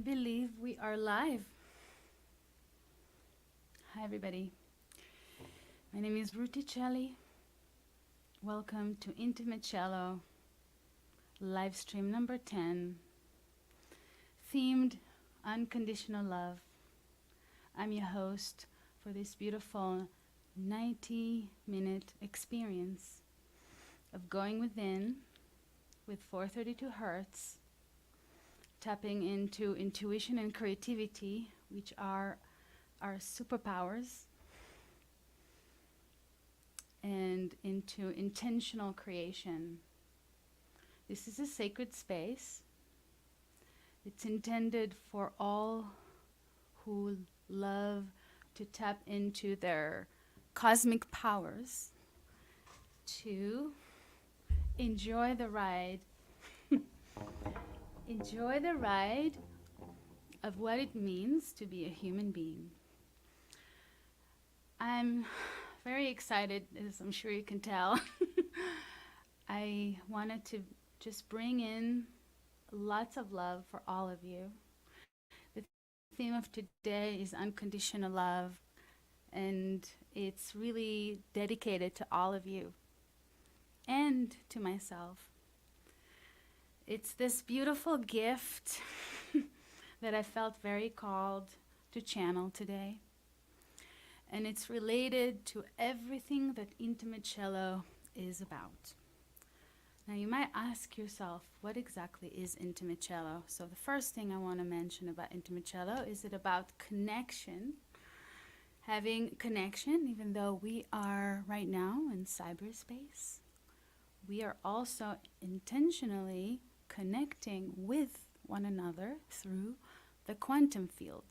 believe we are live. Hi, everybody. My name is RutiCelli. Welcome to Intimate Cello, Livestream number 10, themed Unconditional Love. I'm your host for this beautiful 90-minute experience of going within with 432 Hertz, tapping into intuition and creativity, which are our superpowers, and into intentional creation. This is a sacred space. It's intended for all who love to tap into their cosmic powers to enjoy the ride. Enjoy the ride of what it means to be a human being. I'm very excited, as I'm sure you can tell. I wanted to just bring in lots of love for all of you. The theme of today is unconditional love, and it's really dedicated to all of you and to myself. It's this beautiful gift that I felt very called to channel today. And it's related to everything that intimate cello is about. Now you might ask yourself, what exactly is intimate cello? So the first thing I want to mention about intimate cello is it about connection, having connection, even though we are right now in cyberspace. We are also intentionally connecting with one another through the quantum field.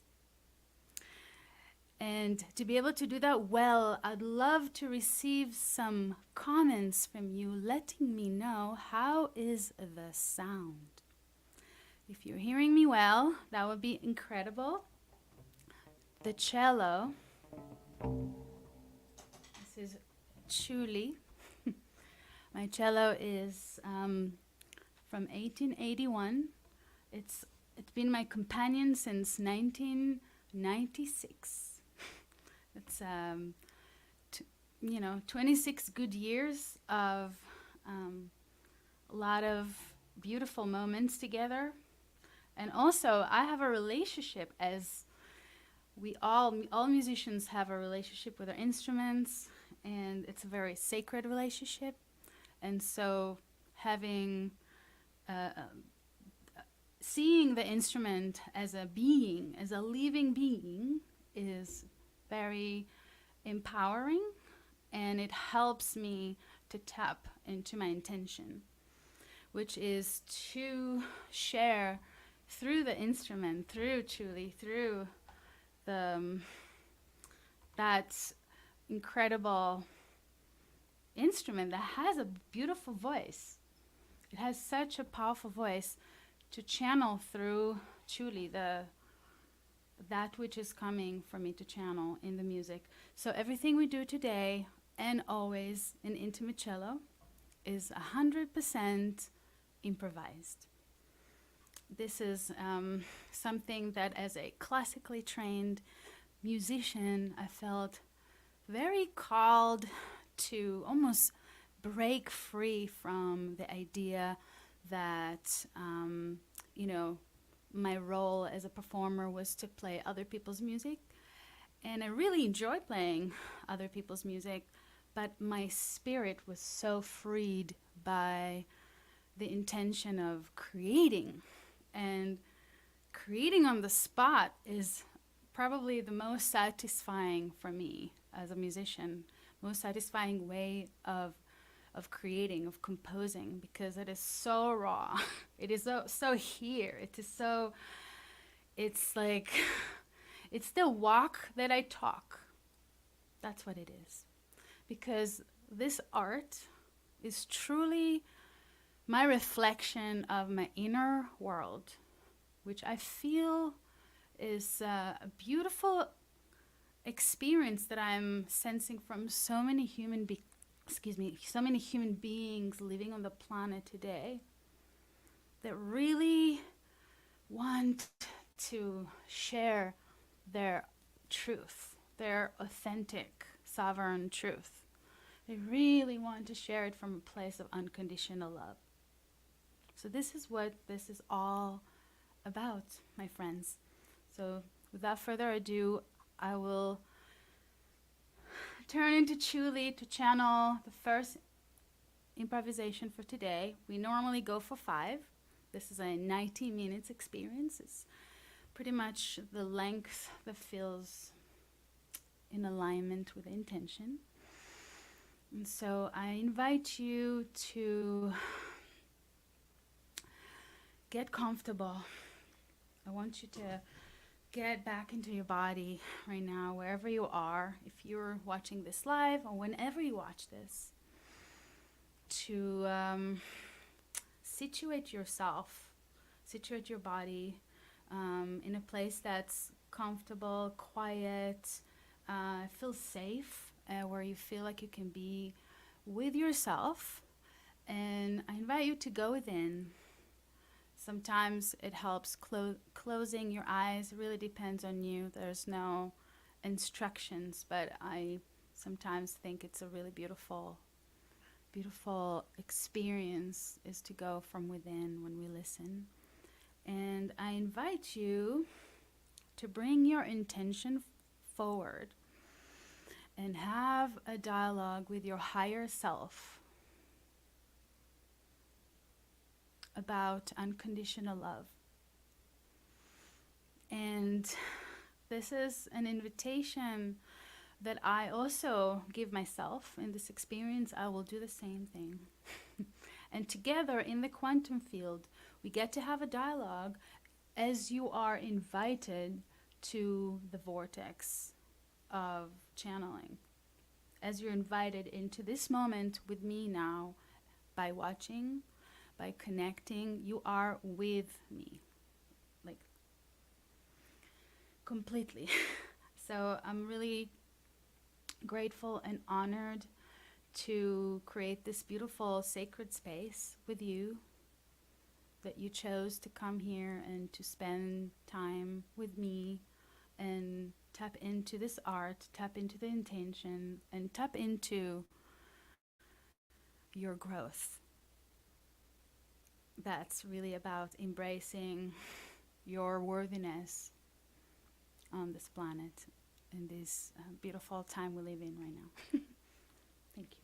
And to be able to do that well, I'd love to receive some comments from you letting me know how is the sound. If you're hearing me well, that would be incredible. The cello, this is Julie. My cello is from 1881. It's been my companion since 1996. It's 26 good years of a lot of beautiful moments together, and also I have a relationship, as we all musicians have a relationship with our instruments, and it's a very sacred relationship. And so having seeing the instrument as a being, as a living being, is very empowering, and it helps me to tap into my intention, which is to share through the instrument, through Julie, through that incredible instrument that has a beautiful voice. It has such a powerful voice, to channel through Julie that which is coming for me to channel in the music. So everything we do today and always in intimate cello is 100% improvised. This is something that, as a classically trained musician, I felt very called to almost break free from the idea that my role as a performer was to play other people's music. And I really enjoy playing other people's music, but my spirit was so freed by the intention of creating. And creating on the spot is probably the most satisfying for me as a musician, most satisfying way of creating, of composing, because it is so raw. It is so here. It's like, it's the walk that I talk. That's what it is. Because this art is truly my reflection of my inner world, which I feel is a beautiful experience that I'm sensing from so many human beings living on the planet today, that really want to share their truth, their authentic, sovereign truth. They really want to share it from a place of unconditional love. So this is what this is all about, my friends. So without further ado, I will turn into Julie to channel the first improvisation for today. We normally go for 5. This is a 90 minutes experience. It's pretty much the length that feels in alignment with the intention. And so I invite you to get comfortable. I want you to get back into your body right now, wherever you are. If you're watching this live or whenever you watch this, to situate yourself, situate your body in a place that's comfortable, quiet, feel safe, where you feel like you can be with yourself. And I invite you to go within. Sometimes it helps closing your eyes. It really depends on you. There's no instructions, but I sometimes think it's a really beautiful experience is to go from within when we listen. And I invite you to bring your intention forward and have a dialogue with your higher self about unconditional love. And this is an invitation that I also give myself in this experience. I will do the same thing. And together in the quantum field, we get to have a dialogue as you are invited to the vortex of channeling. As you're invited into this moment with me now, by watching, by connecting, you are with me, like completely. So I'm really grateful and honored to create this beautiful sacred space with you, that you chose to come here and to spend time with me and tap into this art, tap into the intention, and tap into your growth. That's really about embracing your worthiness on this planet in this beautiful time we live in right now. Thank you.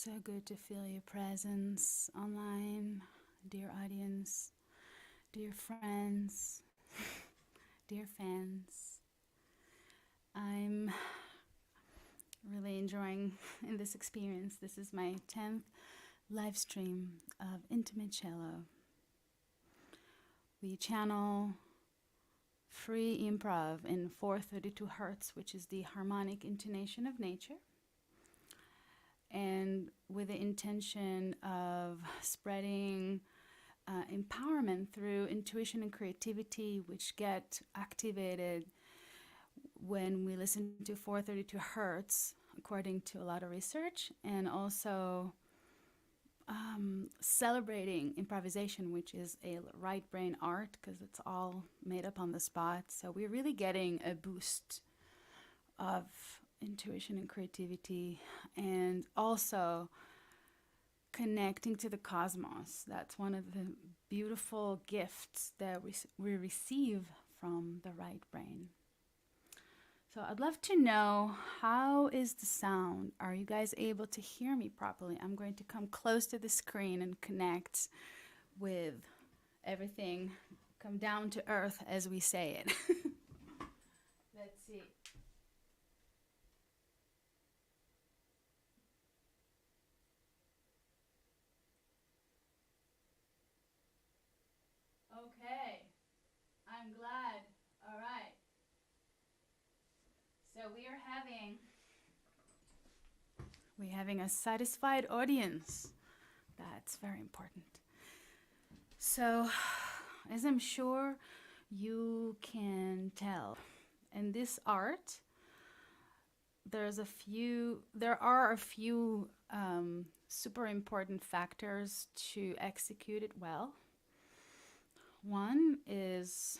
So good to feel your presence online, dear audience, dear friends, dear fans. I'm really enjoying in this experience. This is my 10th live stream of Intimate Cello. We channel free improv in 432 hertz, which is the harmonic intonation of nature, and with the intention of spreading empowerment through intuition and creativity, which get activated when we listen to 432 hertz, according to a lot of research, and also celebrating improvisation, which is a right brain art because it's all made up on the spot. So we're really getting a boost of intuition and creativity, and also connecting to the cosmos. That's one of the beautiful gifts that we receive from the right brain. So I'd love to know, how is the sound? Are you guys able to hear me properly? I'm going to come close to the screen and connect with everything, come down to earth as we say it. Let's see. Okay, I'm glad. All right. So we're having a satisfied audience. That's very important. So, as I'm sure you can tell, in this art, there are a few super important factors to execute it well. One is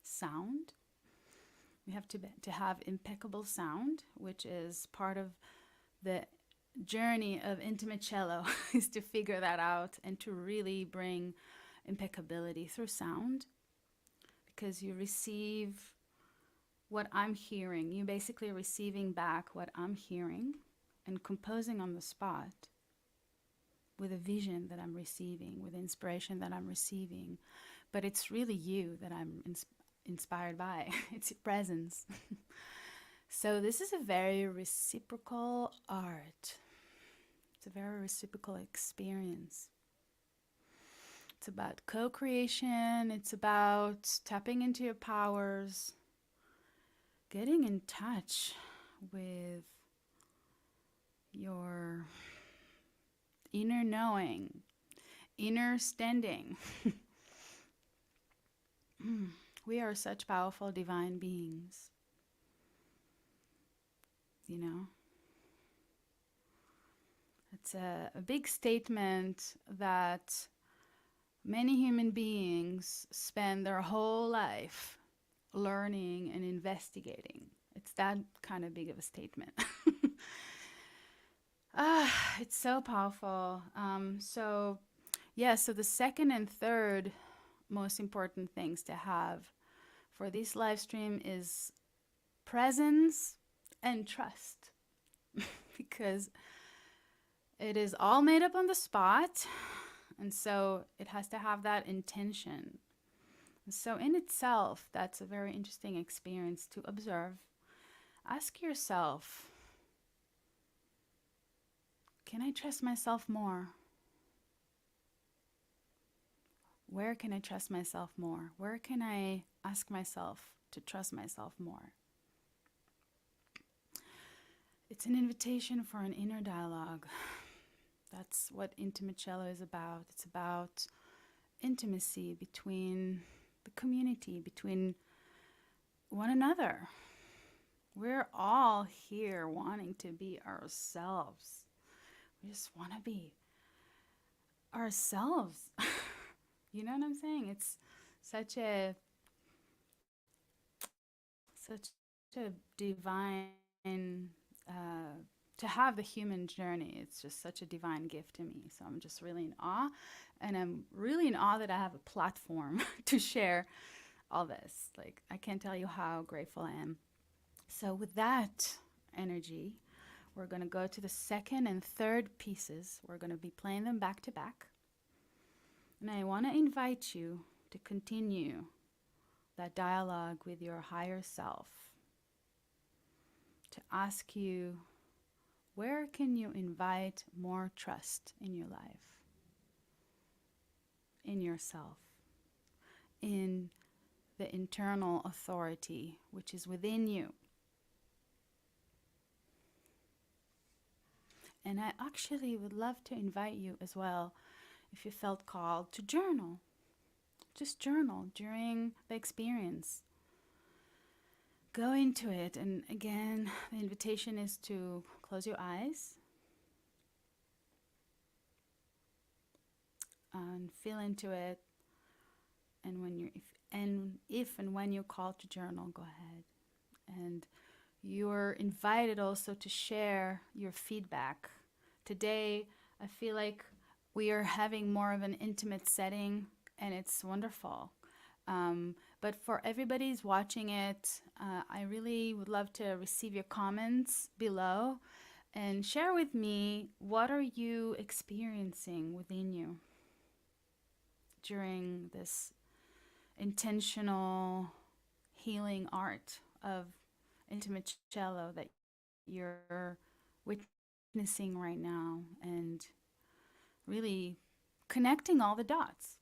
sound. We have to have impeccable sound, which is part of the journey of intimate cello, is to figure that out and to really bring impeccability through sound, because you receive what I'm hearing. You're basically receiving back what I'm hearing and composing on the spot with a vision that I'm receiving, with inspiration that I'm receiving. But it's really you that I'm inspired by. It's your presence. So this is a very reciprocal art. It's a very reciprocal experience. It's about co-creation. It's about tapping into your powers, getting in touch with your inner knowing, inner standing. We are such powerful divine beings, you know. It's a big statement that many human beings spend their whole life learning and investigating. It's that kind of big of a statement. It's so powerful. So the second and third most important things to have for this live stream is presence and trust. Because it is all made up on the spot, and so it has to have that intention. So in itself, that's a very interesting experience to observe. Ask yourself, can I trust myself more? Where can I trust myself more? Where can I ask myself to trust myself more? It's an invitation for an inner dialogue. That's what intimate cello is about. It's about intimacy between the community, between one another. We're all here wanting to be ourselves. We just want to be ourselves. You know what I'm saying? It's such a divine, to have the human journey. It's just such a divine gift to me. So I'm just really in awe, and I'm really in awe that I have a platform to share all this. Like, I can't tell you how grateful I am. So with that energy, We're going to go to the second and third pieces. We're going to be playing them back to back. And I want to invite you to continue that dialogue with your higher self, to ask you, where can you invite more trust in your life, in yourself, in the internal authority which is within you. And I actually would love to invite you as well, if you felt called, to journal. Just journal during the experience. Go into it. And again, the invitation is to close your eyes and feel into it. And when if and when you're called to journal, go ahead. And you're invited also to share your feedback. Today, I feel like we are having more of an intimate setting, and it's wonderful. But for everybody who's watching it, I really would love to receive your comments below and share with me, what are you experiencing within you during this intentional healing art of intimate cello that you're witnessing right now, and really connecting all the dots.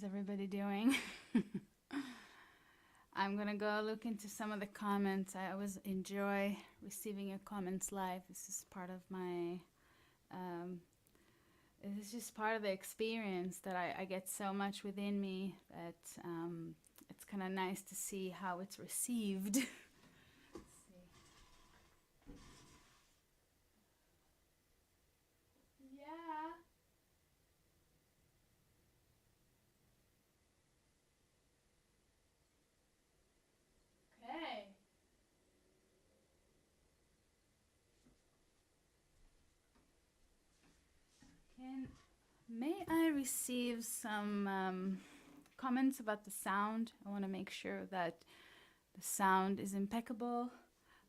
How's everybody doing? I'm gonna go look into some of the comments. I always enjoy receiving your comments live. This is part of my, it's just part of the experience that I get so much within me that it's kind of nice to see how it's received. Let's see. Yeah. Okay. May I receive some comments about the sound? I want to make sure that the sound is impeccable.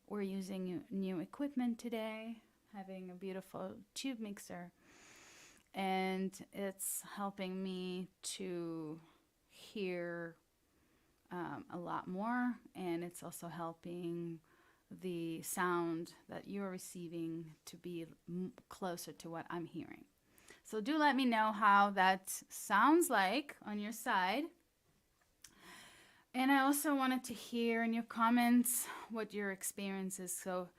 We're using new equipment today, having a beautiful tube mixer, and it's helping me to hear a lot more, and it's also helping the sound that you're receiving to be closer to what I'm hearing. So do let me know how that sounds like on your side. And I also wanted to hear in your comments what your experience is. So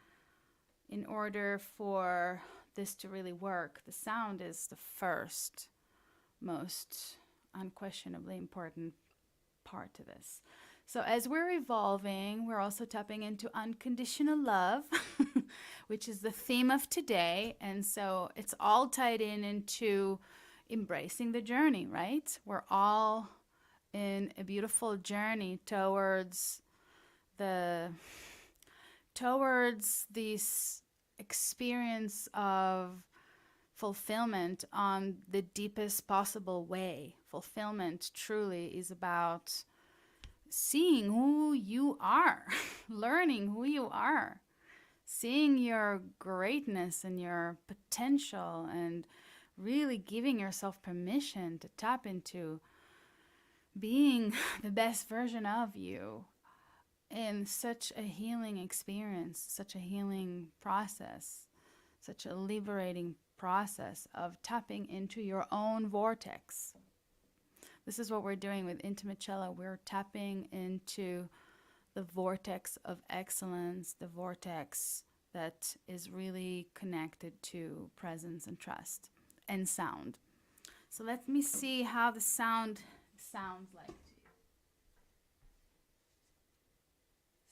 in order for this to really work, the sound is the first, most unquestionably important part to this. So as we're evolving, we're also tapping into unconditional love, which is the theme of today. And so it's all tied into embracing the journey, right? We're all in a beautiful journey towards this experience of fulfillment on the deepest possible way. Fulfillment truly is about seeing who you are, learning who you are, seeing your greatness and your potential, and really giving yourself permission to tap into being the best version of you in such a healing experience, such a healing process, such a liberating process of tapping into your own vortex. This is what we're doing with Intimate Cello. We're tapping into the vortex of excellence, the vortex that is really connected to presence and trust and sound. So let me see how the sound sounds like to you.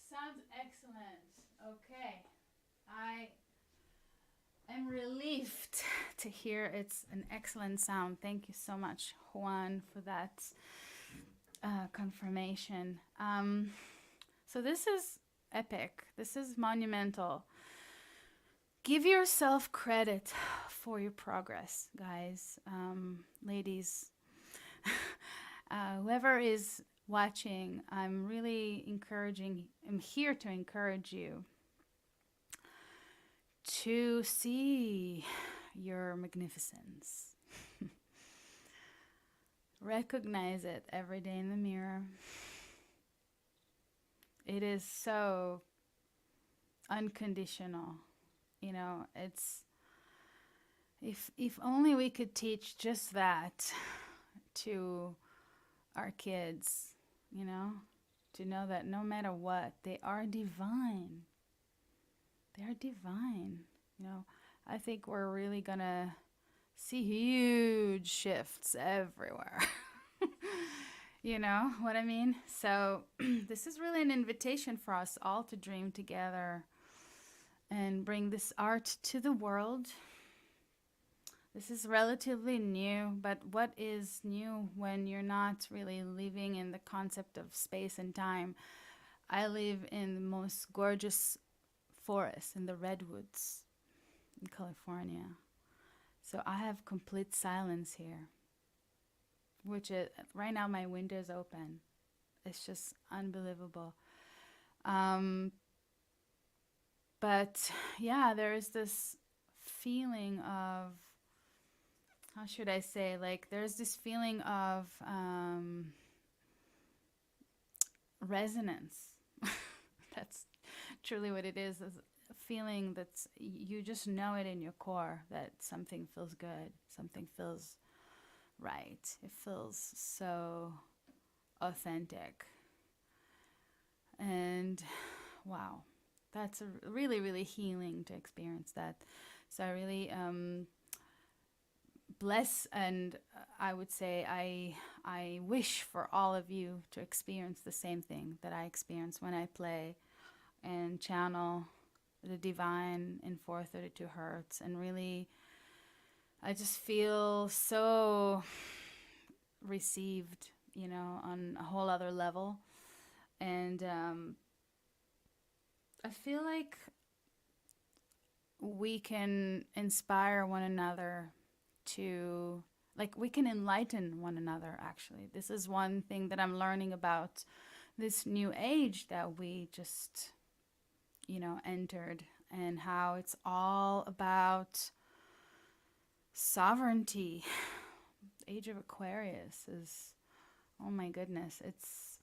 Sounds excellent. Okay. I am relieved to hear it's an excellent sound. Thank you so much, Juan, for that confirmation. So this is epic. This is monumental. Give yourself credit for your progress, guys, ladies. Whoever is watching, I'm here to encourage you to see your magnificence. Recognize it every day in the mirror. It is so unconditional. You know, it's if only we could teach just that to our kids, you know, to know that no matter what, they are divine. They are divine. You know, I think we're really gonna see huge shifts everywhere. You know what I mean? So this is really an invitation for us all to dream together and bring this art to the world. This is relatively new, but what is new when you're not really living in the concept of space and time? I live in the most gorgeous forest in the redwoods in California. So I have complete silence here, which is, right now my window is open. It's just unbelievable. But yeah, there is this feeling of, how should I say, like there's this feeling of resonance. That's truly what it is a feeling that's, you just know it in your core that something feels good, something feels right. It feels so authentic. And wow, that's a really, really healing to experience that. So I really bless, and I would say I wish for all of you to experience the same thing that I experience when I play and channel the divine in 432 hertz. And really, I just feel so received, you know, on a whole other level. And I feel like we can inspire one another to, like, we can enlighten one another, actually. This is one thing that I'm learning about this new age that we just, you know, entered, and how it's all about sovereignty. Age of Aquarius is, oh my goodness, it's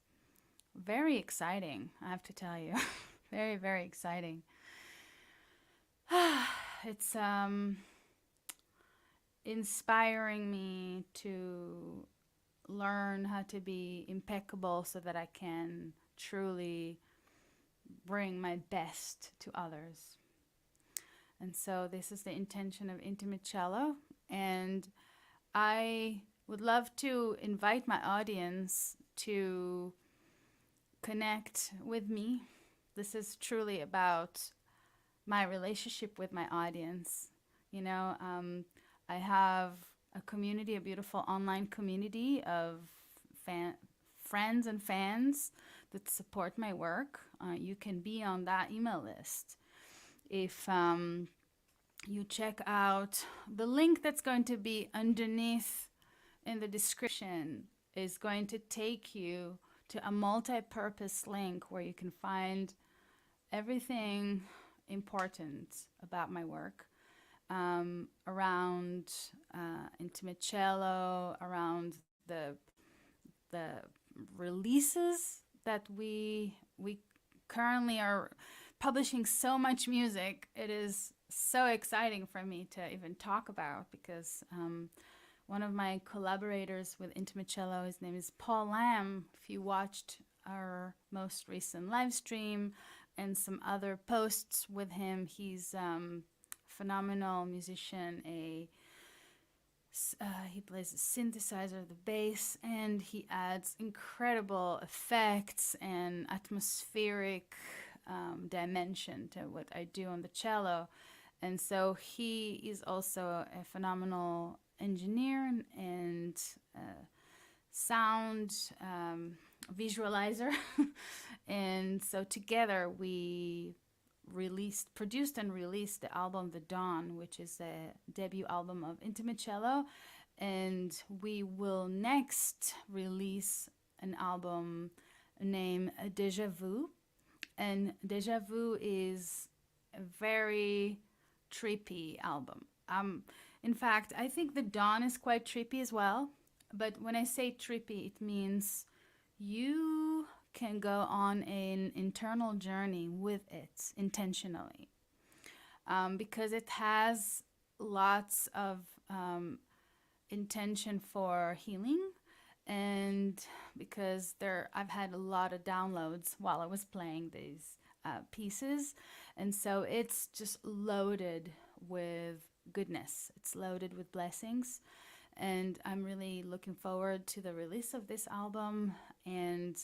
very exciting, I have to tell you. Very, very exciting. It's inspiring me to learn how to be impeccable so that I can truly bring my best to others. And so this is the intention of Intimate Cello. And I would love to invite my audience to connect with me. This is truly about my relationship with my audience. You know, I have a community, a beautiful online community of friends and fans that support my work. You can be on that email list. If you check out the link that's going to be underneath in the description, is going to take you to a multi-purpose link where you can find everything important about my work, around intimate cello, around the releases that we currently are publishing so much music. It is so exciting for me to even talk about, because one of my collaborators with Intimate Cello, his name is Paul Lamb. If you watched our most recent live stream and some other posts with him, he's a phenomenal musician. He plays a synthesizer, the bass, and he adds incredible effects and atmospheric dimension to what I do on the cello. And so he is also a phenomenal engineer and sound visualizer. And so together we produced and released the album The Dawn, which is a debut album of Intimate Cello. And we will next release an album named Deja Vu. And Deja Vu is a very trippy album. In fact, I think The Dawn is quite trippy as well. But when I say trippy, it means you can go on an internal journey with it intentionally, because it has lots of intention for healing, and because I've had a lot of downloads while I was playing these pieces, and so it's just loaded with goodness. It's loaded with blessings, and I'm really looking forward to the release of this album. And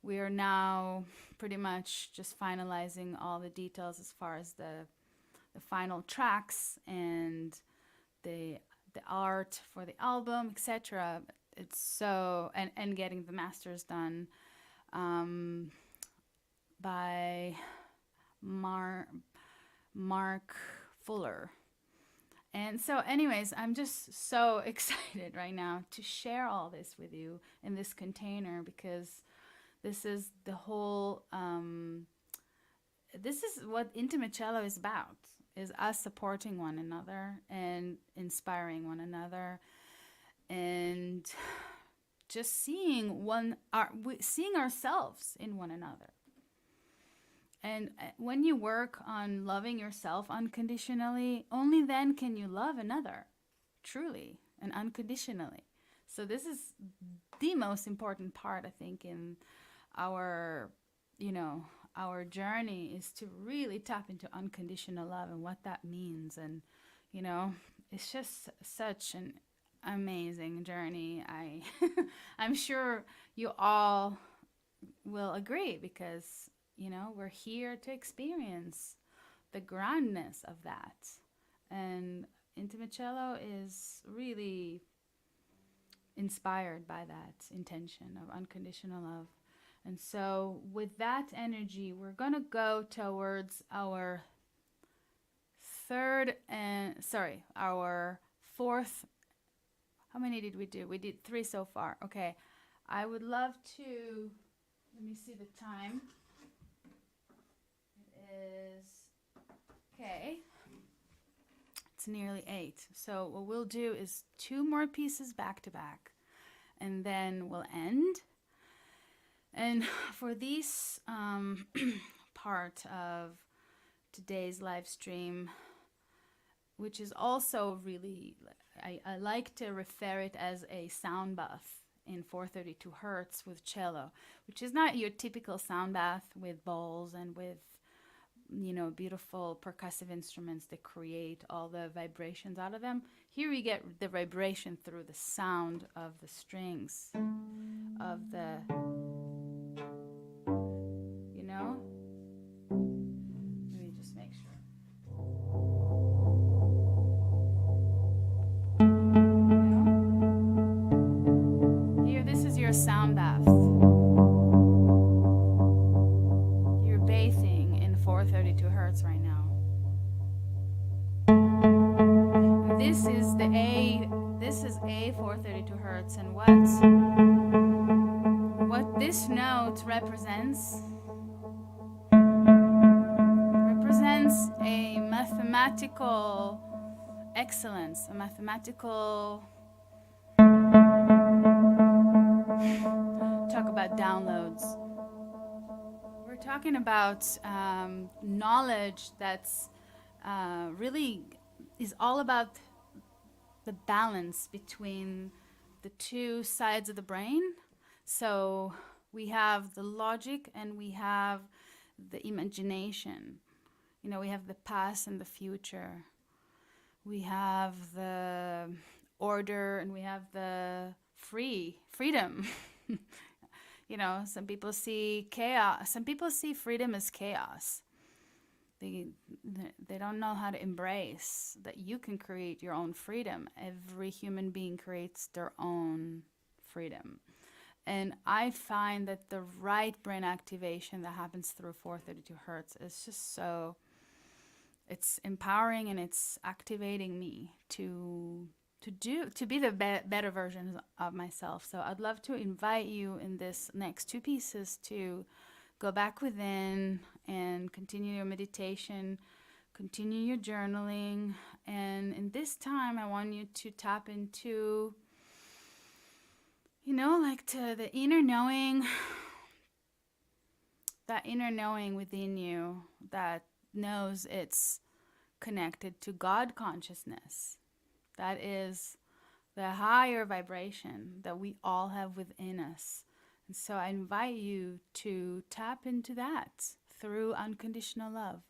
we are now pretty much just finalizing all the details as far as the final tracks and the art for the album, etc. It's so, and getting the masters done by Mark Fuller. And so anyways, I'm just so excited right now to share all this with you in this container, because this is the whole, this is what Intimate Cello is about, is us supporting one another and inspiring one another, and just seeing ourselves in one another. And when you work on loving yourself unconditionally, only then can you love another truly and unconditionally. So this is the most important part, I think, in our, you know, our journey is to really tap into unconditional love and what that means. And, you know, it's just such an amazing journey. I'm sure you all will agree because, you know, we're here to experience the grandness of that. And intimate cello is really inspired by that intention of unconditional love. And so, with that energy, we're going to go towards our our fourth. How many did we do? We did 3 so far. Okay. I would love to, let me see the time. It is, okay. It's nearly 8. So what we'll do is 2 more pieces back to back, and then we'll end. And for this part of today's live stream, which is also really, I like to refer it as a sound bath in 432 hertz with cello, which is not your typical sound bath with bowls and with, you know, beautiful percussive instruments that create all the vibrations out of them. Here we get the vibration through the sound of the strings, of the, you know? Let me just make sure. You know? Here, this is your sound bath. You're bathing in 432 hertz right now. This is A 432 hertz, and what this note represents a mathematical excellence, a mathematical, talk about downloads. We're talking about knowledge that's really is all about the balance between the 2 sides of the brain. So we have the logic and we have the imagination. You know, we have the past and the future. We have the order and we have the freedom. You know, some people see chaos. Some people see freedom as chaos. They don't know how to embrace that you can create your own freedom. Every human being creates their own freedom. And I find that the right brain activation that happens through 432 hertz is just so, it's empowering and it's activating me to be the better version of myself. So I'd love to invite you in this next 2 pieces to go back within and continue your meditation, continue your journaling. And in this time, I want you to tap into, you know, like to the inner knowing, that inner knowing within you that knows it's connected to God consciousness. That is the higher vibration that we all have within us. And so I invite you to tap into that through unconditional love.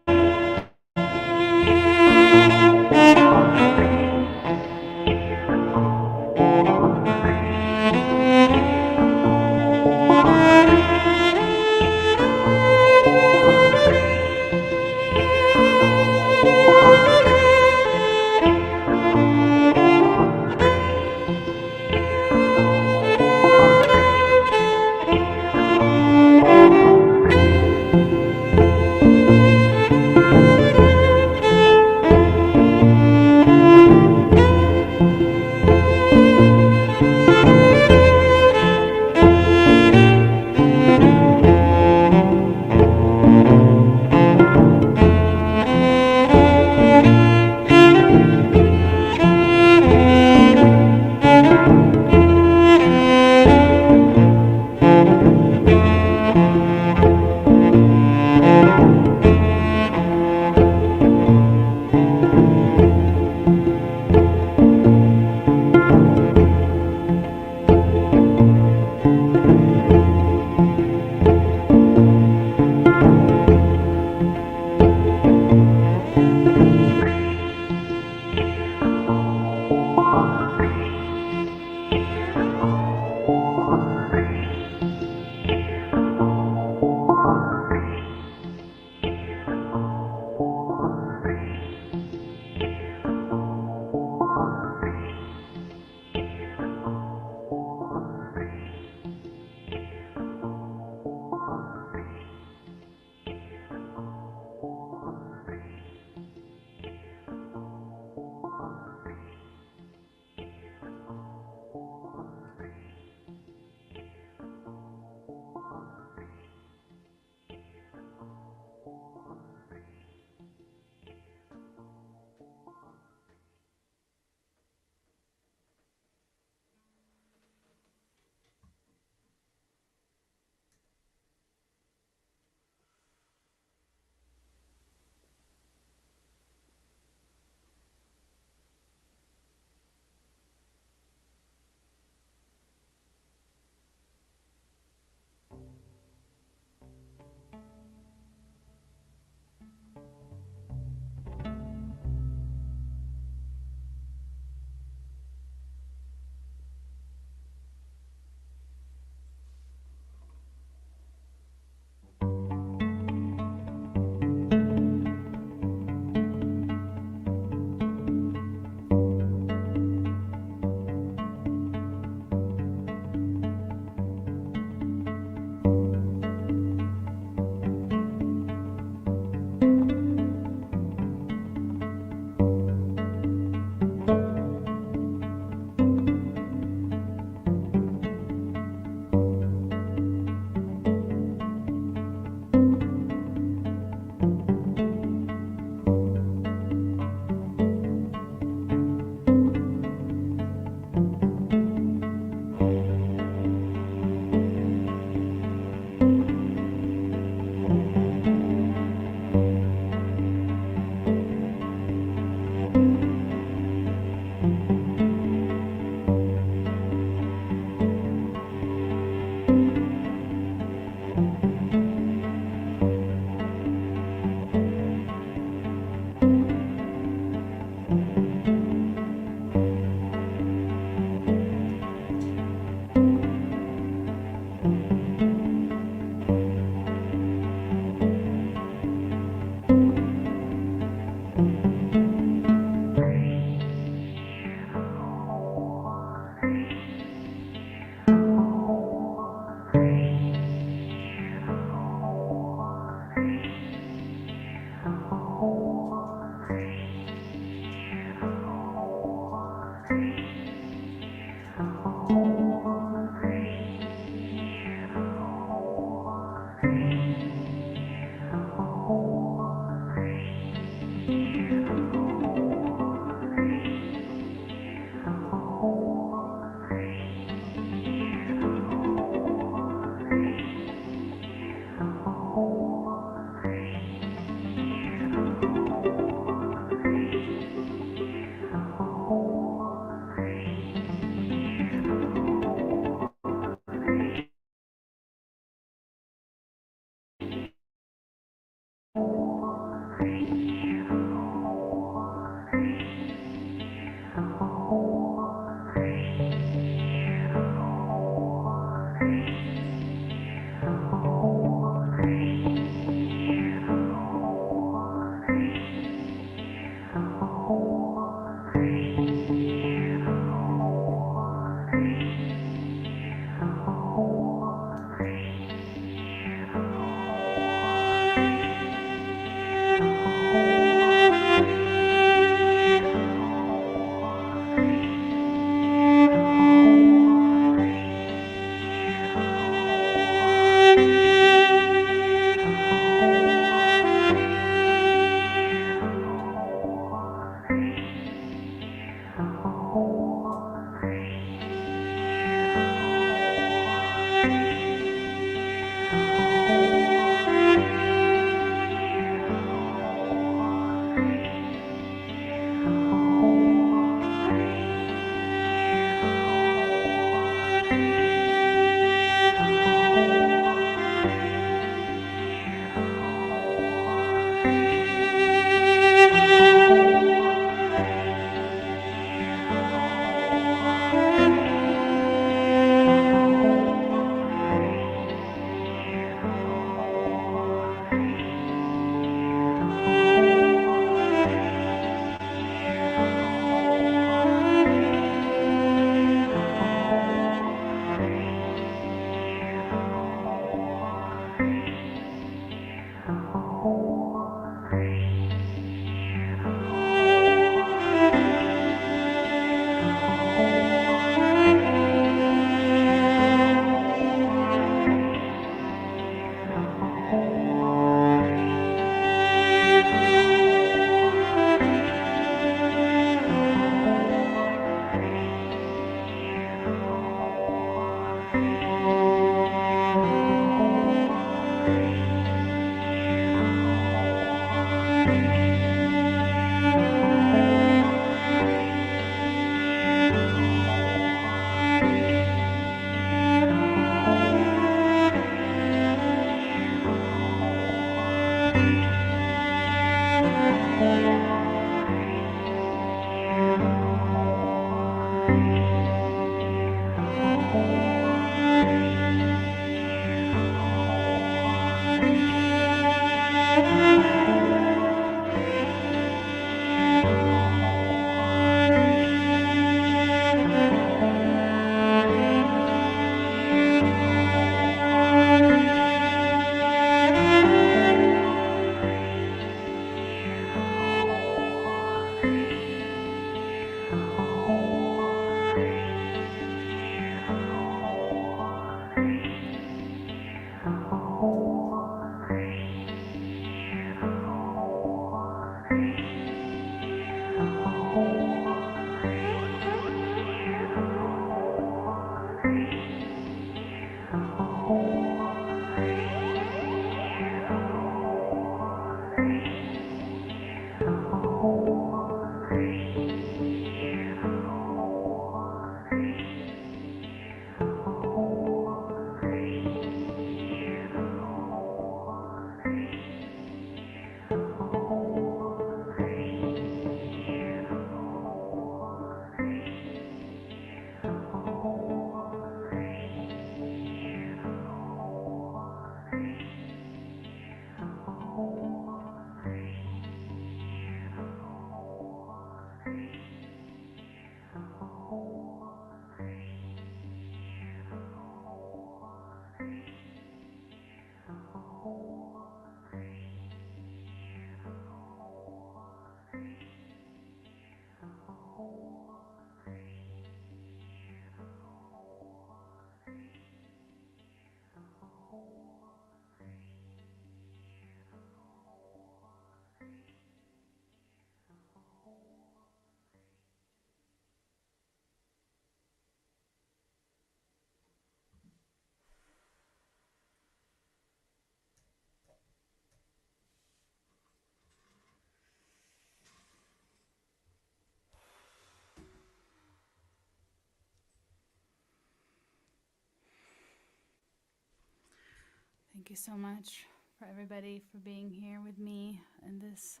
Thank you so much for everybody for being here with me in this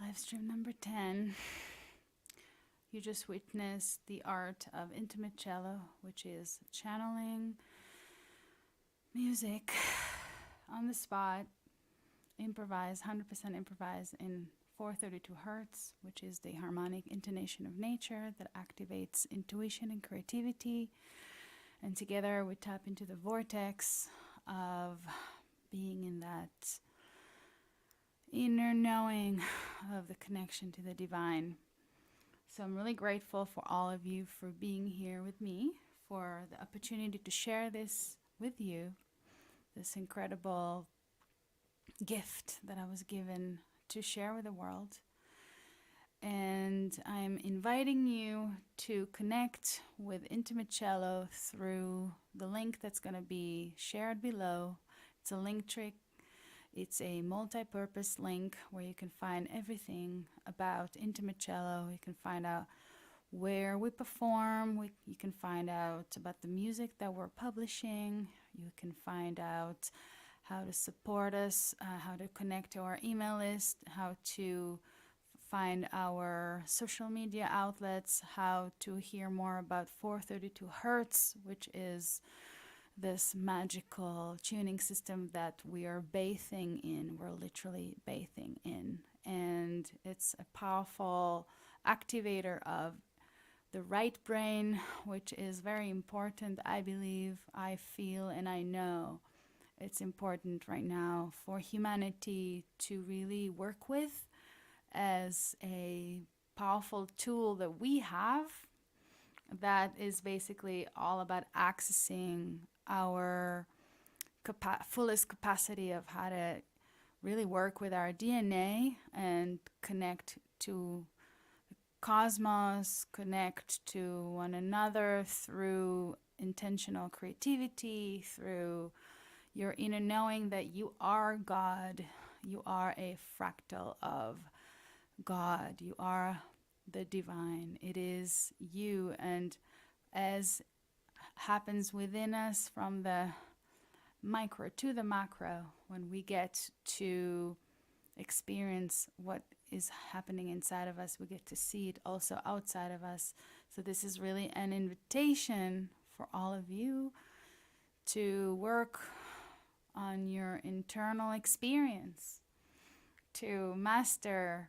live stream number 10. You just witnessed the art of intimate cello, which is channeling music on the spot, improvise, 100% improvise in 432 hertz, which is the harmonic intonation of nature that activates intuition and creativity. And together we tap into the vortex of being in that inner knowing of the connection to the divine. So I'm really grateful for all of you for being here with me, for the opportunity to share this with you, this incredible gift that I was given to share with the world. And I'm inviting you to connect with Intimate Cello through the link that's going to be shared below. It's a link trick. It's a multi-purpose link where you can find everything about Intimate Cello. You can find out where we perform. You can find out about the music that we're publishing. You can find out how to support us, how to connect to our email list, how to find our social media outlets, how to hear more about 432 hertz, which is this magical tuning system that we are bathing in. We're literally bathing in. And it's a powerful activator of the right brain, which is very important, I believe, I feel, and I know. It's important right now for humanity to really work with as a powerful tool that we have that is basically all about accessing our fullest capacity of how to really work with our DNA and connect to the cosmos, connect to one another through intentional creativity, through your inner knowing that you are God. You are a fractal of God. You are the divine. It is you. And as happens within us from the micro to the macro, when we get to experience what is happening inside of us, we get to see it also outside of us. So this is really an invitation for all of you to work on your internal experience, to master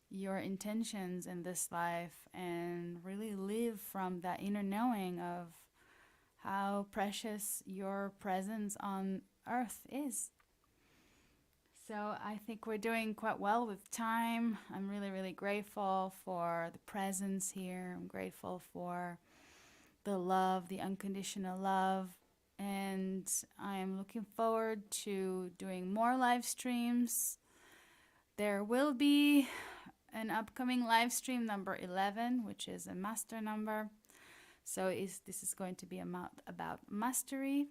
your intentions in this life and really live from that inner knowing of how precious your presence on earth is. So I think we're doing quite well with time. I'm really, really grateful for the presence here. I'm grateful for the love, the unconditional love. And I am looking forward to doing more live streams. There will be an upcoming live stream number 11, which is a master number. So this is going to be about mastery.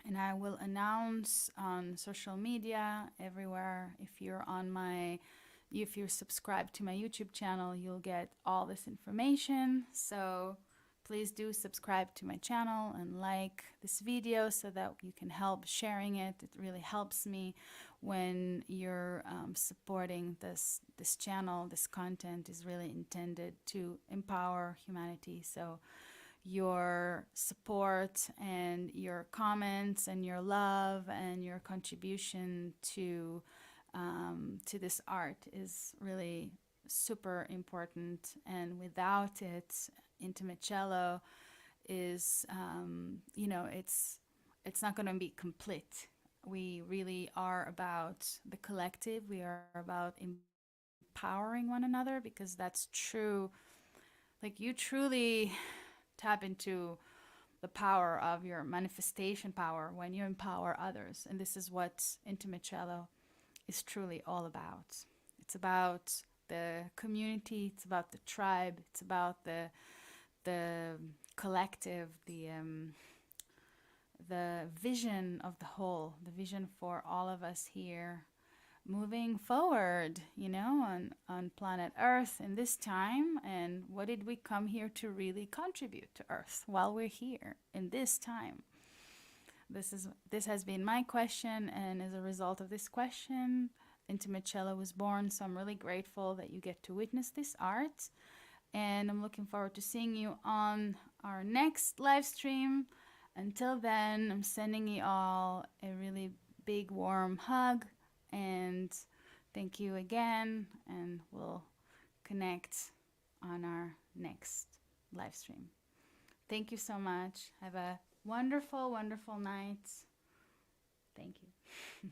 And I will announce on social media everywhere. If you're subscribed to my YouTube channel, you'll get all this information. So please do subscribe to my channel and like this video so that you can help sharing it. It really helps me when you're supporting this channel. This content is really intended to empower humanity. So your support and your comments and your love and your contribution to this art is really super important. And without it, Intimate Cello is, it's not going to be complete. We really are about the collective. We are about empowering one another, because that's true. Like, you truly tap into the power of your manifestation power when you empower others. And this is what Intimate Cello is truly all about. It's about the community. It's about the tribe. It's about the collective, the vision of the whole, the vision for all of us here moving forward, on planet Earth in this time. And what did we come here to really contribute to Earth while we're here in this time? this has been my question, and as a result of this question, Intimate Cello was born. So I'm really grateful that you get to witness this art, and I'm looking forward to seeing you on our next live stream. Until then, I'm sending you all a really big warm hug, and thank you again, and we'll connect on our next live stream. Thank you so much. Have a wonderful, wonderful night. Thank you.